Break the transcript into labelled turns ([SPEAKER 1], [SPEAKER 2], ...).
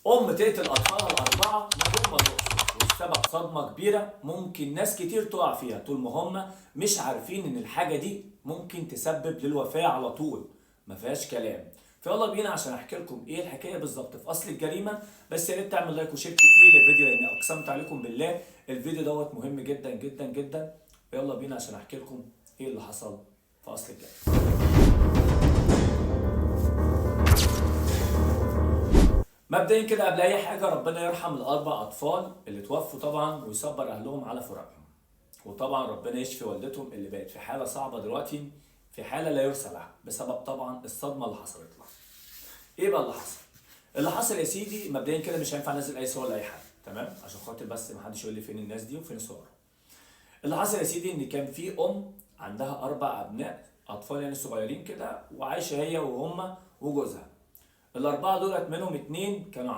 [SPEAKER 1] تقتل أطفالها الأربعة من غير ما تقصد، والسبب صدمة كبيرة ممكن ناس كتير تقع فيها طول ما هم مش عارفين إن الحاجة دي ممكن تسبب للوفاة على طول. ما فيهاش كلام. فيلا بينا عشان أحكي لكم إيه الحكاية بالظبط في أصل الجريمة. بس يا ريت تعمل لايك وشير كتير للفيديو، لأن أقسمت عليكم بالله الفيديو دوت مهم جدا جدا جدا. فيلا بينا عشان أحكي لكم إيه اللي حصل في أصل الجريمة. مبدئيا كده قبل اي حاجه، ربنا يرحم الاربع اطفال اللي توفوا طبعا ويصبر اهلهم على فراقهم. وطبعا ربنا يشفي والدتهم اللي بقت في حاله صعبه دلوقتي، في حاله لا يرثى لها بسبب طبعا الصدمه اللي حصلت لها. ايه بقى اللي حصل؟ اللي حصل يا سيدي، مبدئيا كده مش هينفع انزل اي صور لاي حد، تمام؟ عشان خاطر بس ما حدش يقول لي فين الناس دي وفين الصور. اللي حصل يا سيدي ان كان في عندها 4 ابناء اطفال يعني صغيرين كده، وعايشه هي وهم وجوزها. الاربعه دولت منهم 2 كانوا